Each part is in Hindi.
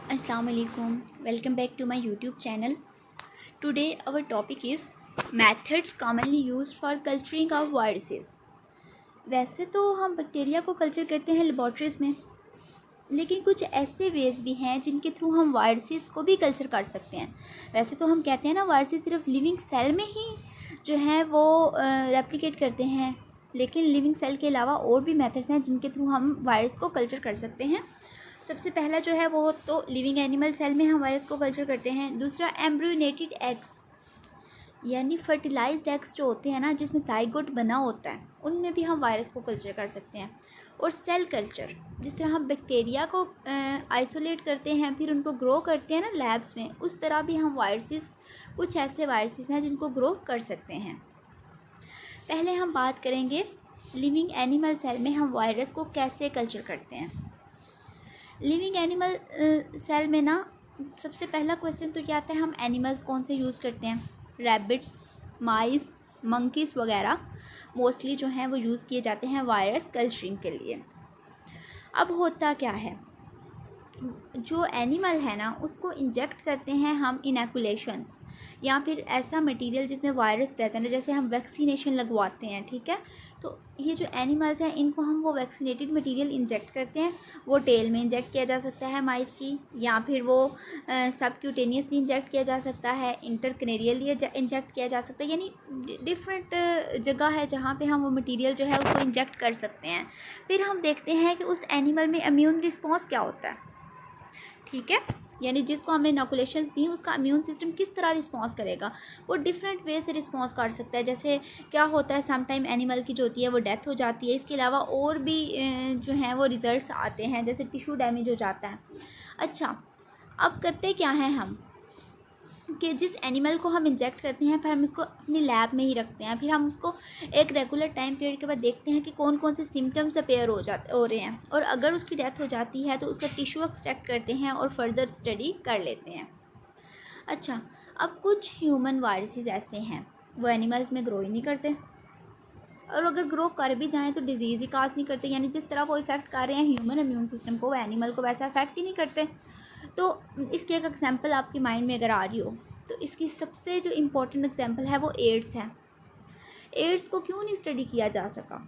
Assalamualaikum. Welcome back to my YouTube channel. Today our topic is methods commonly used for culturing of viruses. वैसे तो हम बैक्टीरिया को कल्चर करते हैं लेबॉर्ट्रीज़ में, लेकिन कुछ ऐसे वेज भी हैं जिनके थ्रू हम वायरसेस को भी कल्चर कर सकते हैं। वैसे तो हम कहते हैं ना वायरसेस सिर्फ लिविंग सेल में ही जो है वो रेप्लिकेट करते हैं, लेकिन लिविंग सेल के अलावा और भी मेथड्स हैं जिनके थ्रू हम वायरस को कल्चर कर सकते हैं। सबसे पहला जो है वो तो लिविंग एनिमल सेल में हम वायरस को कल्चर करते हैं। दूसरा एम्ब्रियोनेटेड एग्स यानी फर्टिलाइज्ड एग्स जो होते हैं ना, जिसमें जाइगोट बना होता है, उनमें भी हम वायरस को कल्चर कर सकते हैं। और सेल कल्चर, जिस तरह हम बैक्टीरिया को आइसोलेट करते हैं फिर उनको ग्रो करते हैं ना लैब्स में, उस तरह भी हम वायरसेस, कुछ ऐसे वायरसेस हैं जिनको ग्रो कर सकते हैं। पहले हम बात करेंगे लिविंग एनिमल सेल में हम वायरस को कैसे कल्चर करते हैं। लिविंग एनिमल सेल में ना सबसे पहला क्वेश्चन तो क्या आता है, हम एनिमल्स कौन से यूज़ करते हैं। रैबिट्स, माइस, मंकीज़ वगैरह मोस्टली जो हैं वो यूज़ किए जाते हैं वायरस कल्चरिंग के लिए। अब होता क्या है, जो एनिमल है ना उसको इंजेक्ट करते हैं हम इनैकुलेशंस या फिर ऐसा मटेरियल जिसमें वायरस प्रेजेंट है, जैसे हम वैक्सीनेशन लगवाते हैं, ठीक है। तो ये जो एनिमल्स हैं इनको हम वो वैक्सीनेटेड मटेरियल इंजेक्ट करते हैं। वो टेल में इंजेक्ट किया जा सकता है माइस की, या फिर वो सबक्यूटेनियसली इंजेक्ट किया जा सकता है, इंटरकनेरियली इंजेक्ट किया जा सकता है, यानी डिफरेंट जगह है जहाँ पे हम वो मटेरियल जो है उसको इंजेक्ट कर सकते हैं। फिर हम देखते हैं कि उस एनिमल में इम्यून रिस्पॉन्स क्या होता है, ठीक है, यानी जिसको हमने इनोकुलेशंस दी उसका इम्यून सिस्टम किस तरह रिस्पॉन्स करेगा। वो डिफरेंट वे से रिस्पॉन्स कर सकता है। जैसे क्या होता है, सम टाइम एनिमल की जो होती है वो डेथ हो जाती है। इसके अलावा और भी जो हैं वो रिज़ल्ट्स आते हैं, जैसे टिश्यू डैमेज हो जाता है। अच्छा, अब करते क्या हैं हम कि जिस एनिमल को हम इंजेक्ट करते हैं फिर हम उसको अपनी लैब में ही रखते हैं। फिर हम उसको एक रेगुलर टाइम पीरियड के बाद देखते हैं कि कौन कौन से सिम्टम्स अपेयर हो रहे हैं, और अगर उसकी डेथ हो जाती है तो उसका टिश्यू एक्सट्रैक्ट करते हैं और फर्दर स्टडी कर लेते हैं। अच्छा, अब कुछ ह्यूमन वायरसेस ऐसे हैं वो एनिमल्स में ग्रो ही नहीं करते, और अगर ग्रो कर भी जाएँ तो डिजीज़ ही काज नहीं करते, यानी जिस तरह वो इफ़ेक्ट कर रहे हैं ह्यूमन इम्यून सिस्टम को, वो एनिमल को वैसा इफेक्ट ही नहीं करते। तो इसकी एक एग्जांपल आपके माइंड में अगर आ रही हो तो इसकी सबसे जो इम्पोर्टेंट एग्जांपल है वो एड्स है। एड्स को क्यों नहीं स्टडी किया जा सका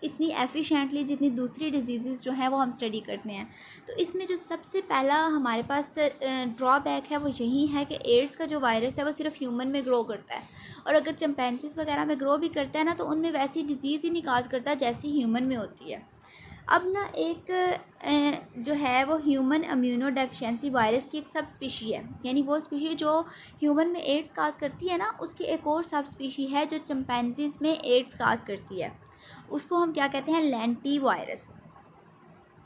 इतनी एफिशिएंटली जितनी दूसरी डिजीज़ जो हैं वो हम स्टडी करते हैं। तो इसमें जो सबसे पहला हमारे पास ड्रॉबैक है वो यही है कि एड्स का जो वायरस है वो सिर्फ ह्यूमन में ग्रो करता है, और अगर चिंपैंजीज़ वगैरह में ग्रो भी करता है ना तो उनमें वैसी डिजीज़ ही नहीं काज करता जैसी ह्यूमन में होती है। अब ना एक जो है वो ह्यूमन इम्यूनो डेफिशिएंसी वायरस की एक सब स्पीशी है, यानी वो स्पीशी जो ह्यूमन में एड्स काज करती है ना, उसकी एक और सब स्पीशी है जो चिंपैंजीज़ में एड्स काज करती है। उसको हम क्या कहते हैं, लेंटी वायरस,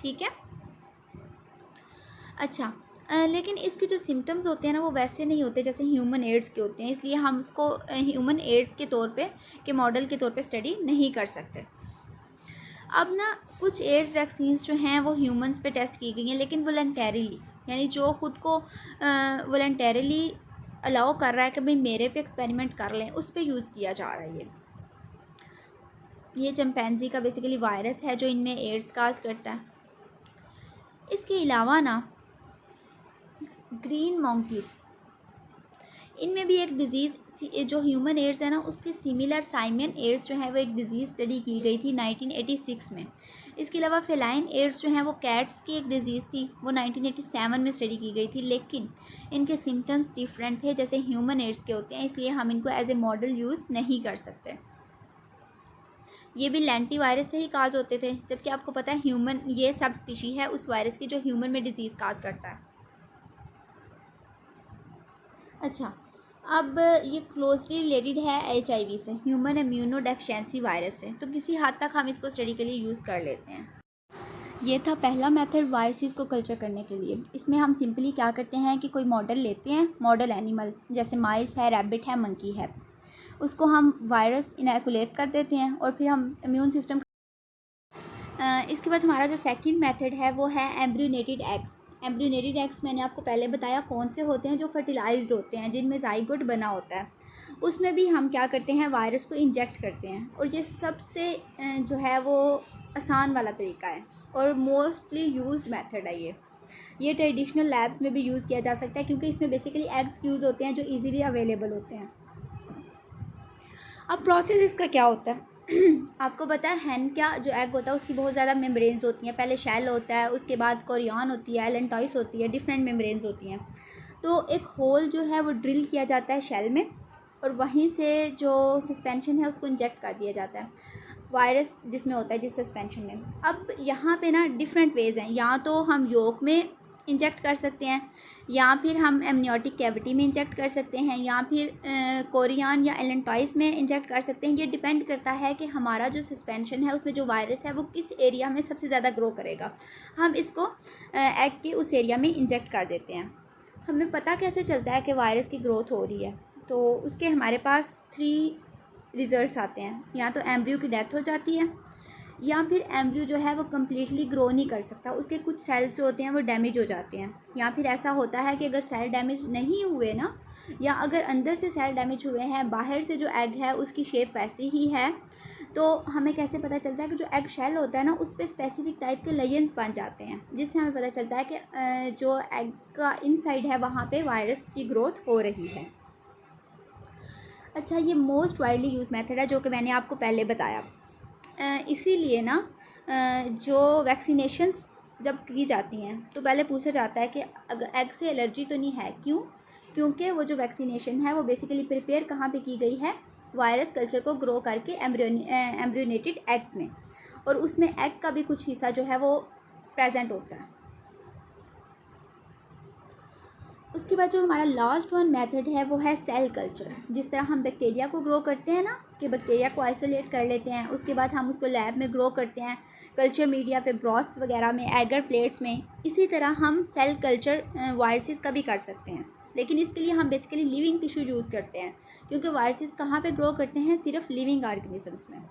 ठीक है। अच्छा, लेकिन इसके जो सिम्टम्स होते हैं ना वो वैसे नहीं होते जैसे ह्यूमन एड्स के होते हैं, इसलिए हम उसको ह्यूमन एड्स के तौर पे के मॉडल के तौर पे स्टडी नहीं कर सकते। अब ना कुछ एड्स वैक्सीन्स जो हैं वो ह्यूमंस पे टेस्ट की गई हैं, लेकिन वॉलंटरीली, यानी जो ख़ुद को वॉलंटरीली अलाउ कर रहा है कि भाई मेरे पे एक्सपेरिमेंट कर लें, उस पर यूज़ किया जा रहा है। ये चिंपैंजी का बेसिकली वायरस है जो इनमें एड्स काज करता है। इसके अलावा ना ग्रीन मंकीज़, इनमें भी एक डिज़ीज़ जो ह्यूमन एड्स है ना उसके सिमिलर साइमियन एड्स जो है वो एक डिज़ीज़ स्टडी की गई थी 1986 में। इसके अलावा फेलाइन एड्स जो हैं वो कैट्स की एक डिज़ीज़ थी, वो 1987 में स्टडी की गई थी, लेकिन इनके सिम्टम्स डिफरेंट थे जैसे ह्यूमन एड्स के होते हैं, इसलिए हम इनको एज ए मॉडल यूज़ नहीं कर सकते। ये भी लेंटी वायरस से ही काज होते थे, जबकि आपको पता है ह्यूमन ये सब स्पीशी है उस वायरस की जो ह्यूमन में डिजीज़ काज करता है। अच्छा, अब ये क्लोजली रिलेटेड है HIV से, ह्यूमन इम्यूनो डेफिशिएंसी वायरस से, तो किसी हद तक हम इसको स्टडी के लिए यूज़ कर लेते हैं। ये था पहला मेथड वायरसेस को कल्चर करने के लिए। इसमें हम सिंपली क्या करते हैं कि कोई मॉडल लेते हैं, मॉडल एनिमल जैसे माइस है, रैबिट है, मंकी है, उसको हम वायरस इनैकुलेट कर देते हैं और फिर हम इम्यून सिस्टम। इसके बाद हमारा जो सेकंड मेथड है वो है एम्ब्रियोनेटेड एग्स। एम्ब्रियोनेटेड एग्स मैंने आपको पहले बताया कौन से होते हैं, जो फर्टिलाइज्ड होते हैं, जिनमें जाइगोट बना होता है। उसमें भी हम क्या करते हैं, वायरस को इंजेक्ट करते हैं, और ये सबसे जो है वो आसान वाला तरीका है और मोस्टली यूज्ड मेथड है ये, ये ट्रेडिशनल लैब्स में भी यूज़ किया जा सकता है, क्योंकि इसमें बेसिकली एग्स यूज़ होते हैं जो ईजीली अवेलेबल होते हैं। अब प्रोसेस इसका क्या होता है आपको पता है, हैन का जो एग होता है उसकी बहुत ज़्यादा मेम्ब्रेन्स होती हैं। पहले शेल होता है, उसके बाद कोरियन होती है, एलेंटॉइस होती है, डिफरेंट मेम्ब्रेन्स होती हैं। तो एक होल जो है वो ड्रिल किया जाता है शेल में, और वहीं से जो सस्पेंशन है उसको इंजेक्ट कर दिया जाता है, वायरस जिसमें होता है, जिस सस्पेंशन में। अब यहाँ पे ना डिफरेंट वेज़ हैं, या तो हम योक में इंजेक्ट कर सकते हैं, या फिर हम एमनियोटिक कैविटी में इंजेक्ट कर सकते हैं, या फिर कोरियन या एलेंटॉइस में इंजेक्ट कर सकते हैं। ये डिपेंड करता है कि हमारा जो सस्पेंशन है उसमें जो वायरस है वो किस एरिया में सबसे ज़्यादा ग्रो करेगा। हम इसको एग के उस एरिया में इंजेक्ट कर देते हैं। हमें पता कैसे चलता है कि वायरस की ग्रोथ हो रही है? तो उसके हमारे पास 3 रिज़ल्ट्स आते हैं। या तो एम्ब्रियो की डेथ हो जाती है, या फिर एम्ब्रियो जो है वो कम्प्लीटली ग्रो नहीं कर सकता, उसके कुछ सेल्स जो होते हैं वो डैमेज हो जाते हैं। या फिर ऐसा होता है कि अगर सेल डैमेज नहीं हुए ना, या अगर अंदर से सेल डैमेज हुए हैं, बाहर से जो एग है उसकी शेप वैसी ही है, तो हमें कैसे पता चलता है कि जो एग शेल होता है ना उस पर स्पेसिफिक टाइप के लेयर्स बन जाते हैं, जिससे हमें पता चलता है कि जो एग का इनसाइड है वहाँ पे वायरस की ग्रोथ हो रही है। अच्छा, ये मोस्ट वाइडली यूज़ मेथड है जो कि मैंने आपको पहले बताया। इसीलिए ना जो वैक्सीनेशंस जब की जाती हैं तो पहले पूछा जाता है कि अगर एग से एलर्जी तो नहीं है। क्यों? क्योंकि वो जो वैक्सीनेशन है वो बेसिकली प्रिपेयर कहाँ पे की गई है? वायरस कल्चर को ग्रो करके एम्ब्रियोनेटेड एग्स में, और उसमें एग का भी कुछ हिस्सा जो है वो प्रेजेंट होता है। उसके बाद जो हमारा लास्ट वन मेथड है वो है सेल कल्चर। जिस तरह हम बैक्टीरिया को ग्रो करते हैं ना, कि बैक्टीरिया को आइसोलेट कर लेते हैं, उसके बाद हम उसको लैब में ग्रो करते हैं कल्चर मीडिया पे, ब्रॉथ्स वगैरह में, एगर प्लेट्स में। इसी तरह हम सेल कल्चर वायरसेस का भी कर सकते हैं, लेकिन इसके लिए हम बेसिकली लिविंग टिश्यू यूज़ करते हैं, क्योंकि वायरसेस कहाँ पे ग्रो करते हैं? सिर्फ लिविंग ऑर्गेनिजम्स में।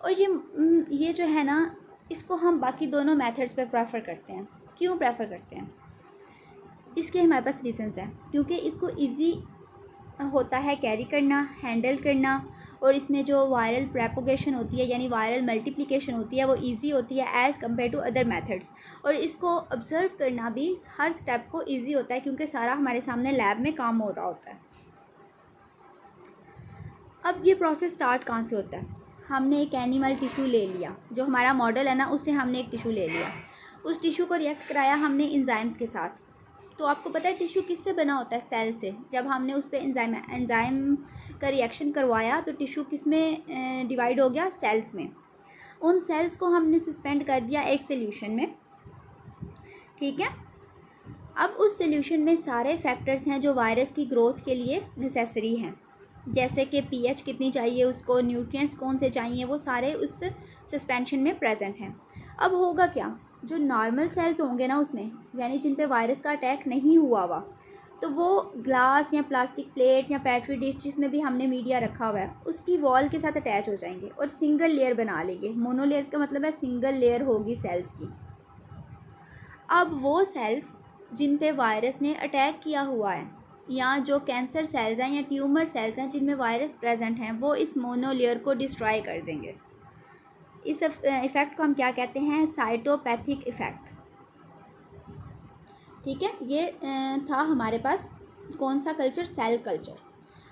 और ये जो है ना, इसको हम बाकी दोनों मेथड्स पे प्रेफर करते हैं। क्यों प्रेफर करते हैं? इसके हमारे पास रीजंस हैं, क्योंकि इसको इजी होता है कैरी करना, हैंडल करना, और इसमें जो वायरल प्रेपोगेशन होती है यानी वायरल मल्टीप्लिकेशन होती है वो इजी होती है as compare to other methods. और इसको ऑब्ज़र्व करना भी हर स्टेप को इजी होता है, क्योंकि सारा हमारे सामने लैब में काम हो रहा होता है। अब ये प्रोसेस स्टार्ट कहाँ से होता है? हमने एक एनिमल टिश्यू ले लिया, जो हमारा मॉडल है ना, उससे हमने एक टिश्यू ले लिया। उस टिश्यू को रिएक्ट कराया हमने एंजाइम्स के साथ। तो आपको पता है टिश्यू किससे बना होता है? सेल से। जब हमने उस पर एंजाइम का रिएक्शन करवाया तो टिश्यू किस में डिवाइड हो गया? सेल्स में। उन सेल्स को हमने सस्पेंड कर दिया एक सोल्यूशन में, ठीक है। अब उस सोल्यूशन में सारे फैक्टर्स हैं जो वायरस की ग्रोथ के लिए नेसेसरी हैं, जैसे कि पीएच कितनी चाहिए उसको, न्यूट्रिएंट्स कौन से चाहिए, वो सारे उस सस्पेंशन में प्रेजेंट हैं। अब होगा क्या? जो नॉर्मल सेल्स होंगे ना उसमें, यानी जिन पे वायरस का अटैक नहीं हुआ हुआ, तो वो ग्लास या प्लास्टिक प्लेट या पेट्री डिश जिसमें भी हमने मीडिया रखा हुआ है उसकी वॉल के साथ अटैच हो जाएंगे और सिंगल लेयर बना लेंगे। मोनोलेयर का मतलब है सिंगल लेयर होगी सेल्स की। अब वो सेल्स जिन पे वायरस ने अटैक किया हुआ है, या जो कैंसर सेल्स हैं या ट्यूमर सेल्स हैं जिनमें वायरस प्रेजेंट हैं, वो इस मोनोलेयर को डिस्ट्रॉय कर देंगे। इस इफ़ेक्ट को हम क्या कहते हैं? साइटोपैथिक इफ़ेक्ट, ठीक है। ये था हमारे पास कौन सा कल्चर? Cell culture.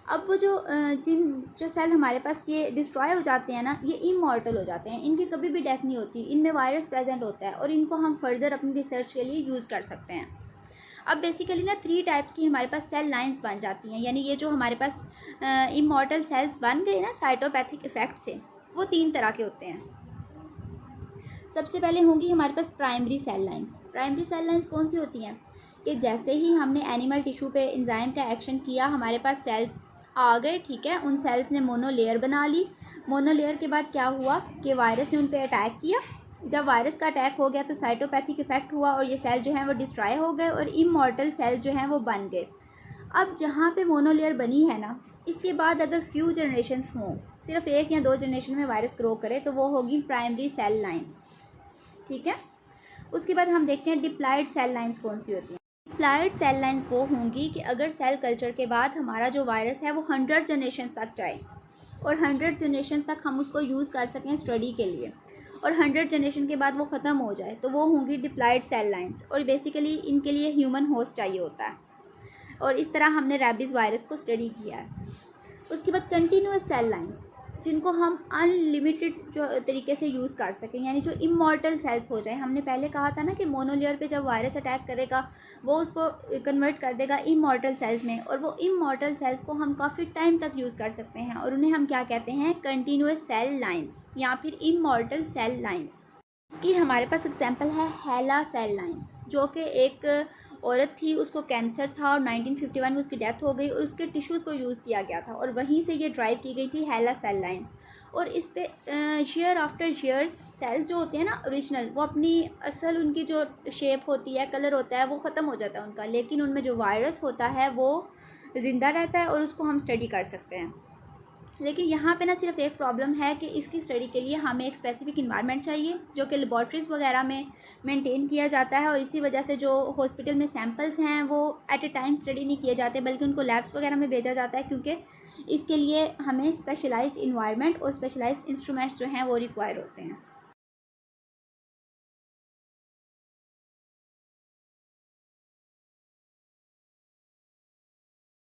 अब वो जो सेल हमारे पास ये डिस्ट्रॉय हो जाते हैं ना, ये इमॉर्टल हो जाते हैं, इनकी कभी भी डेथ नहीं होती, इनमें वायरस प्रेजेंट होता है और इनको हम फर्दर अपनी रिसर्च के लिए यूज़ कर सकते हैं। अब बेसिकली ना 3 टाइप्स की हमारे पास सेल लाइंस बन जाती हैं, यानी ये जो हमारे पास इमॉर्टल सेल्स बन गए ना साइटोपैथिक इफ़ेक्ट से, वो 3 तरह के होते हैं। सबसे पहले होंगी हमारे पास primary cell lines. Primary cell lines कौन सी होती हैं? कि जैसे ही हमने एनिमल टिश्यू पे एंजाइम का एक्शन किया, हमारे पास सेल्स आ गए, ठीक है। उन सेल्स ने मोनोलेयर बना ली। मोनोलेयर के बाद क्या हुआ कि वायरस ने उन पर अटैक किया। जब वायरस का अटैक हो गया तो साइटोपैथिक इफेक्ट हुआ और ये सेल जो हैं वो डिस्ट्रॉय हो गए और इमॉर्टल सेल्स जो हैं वो बन गए। अब जहाँ पे मोनोलेयर बनी है ना, इसके बाद अगर फ्यू जनरेशन्स हों, सिर्फ 1 या 2 जनरेशन में वायरस ग्रो करे, तो वो होगी प्राइमरी सेल लाइंस, ठीक है। उसके बाद हम देखते हैं डिप्लॉयड सेल लाइंस कौन सी होती हैं। डिप्लॉयड सेल लाइंस वो होंगी कि अगर सेल कल्चर के बाद हमारा जो वायरस है वो 100 जनरेशन तक जाए और 100 जनरेशन तक हम उसको यूज़ कर सकें स्टडी के लिए, और 100 जनरेशन के बाद वो ख़त्म हो जाए तो वो होंगी डिप्लॉयड सेल लाइंस, और बेसिकली इनके लिए ह्यूमन होस्ट चाहिए होता है। और इस तरह हमने रैबीज़ वायरस को स्टडी किया है। उसके बाद कंटिन्यूस सेल लाइंस, जिनको हम अनलिमिटेड जो तरीके से यूज़ कर सकें, यानी जो इमॉर्टल सेल्स हो जाए। हमने पहले कहा था ना कि मोनोलेयर पे जब वायरस अटैक करेगा वो उसको कन्वर्ट कर देगा इमॉर्टल सेल्स में, और वो इमॉर्टल सेल्स को हम काफ़ी टाइम तक यूज़ कर सकते हैं, और उन्हें हम क्या कहते हैं, कंटिन्यूस सेल लाइंस या फिर इमॉर्टल सेल लाइंस। इसकी हमारे पास एग्जांपल है हेला सेल लाइंस, जो कि एक औरत थी, उसको कैंसर था और 1951 में उसकी डेथ हो गई, और उसके टिश्यूज़ को यूज़ किया गया था और वहीं से ये ड्राइव की गई थी हेला सेल लाइंस। और इस पे ईयर आफ्टर ईयर्स सेल्स जो होते हैं ना ओरिजिनल, वो अपनी असल उनकी जो शेप होती है, कलर होता है, वो ख़त्म हो जाता है उनका, लेकिन उनमें जो वायरस होता है वो ज़िंदा रहता है और उसको हम स्टडी कर सकते हैं। लेकिन यहाँ पे ना सिर्फ एक प्रॉब्लम है कि इसकी स्टडी के लिए हमें एक स्पेसिफिक इन्वायरमेंट चाहिए, जो कि लेबॉर्ट्रीज़ वगैरह में मेंटेन किया जाता है, और इसी वजह से जो हॉस्पिटल में सैम्पल्स हैं वो एट ए टाइम स्टडी नहीं किए जाते, बल्कि उनको लैब्स वगैरह में भेजा जाता है, क्योंकि इसके लिए हमें स्पेशलाइज्ड इन्वायरमेंट और स्पेशलाइज्ड इंस्ट्रूमेंट्स जो हैं वो रिक्वायर होते हैं।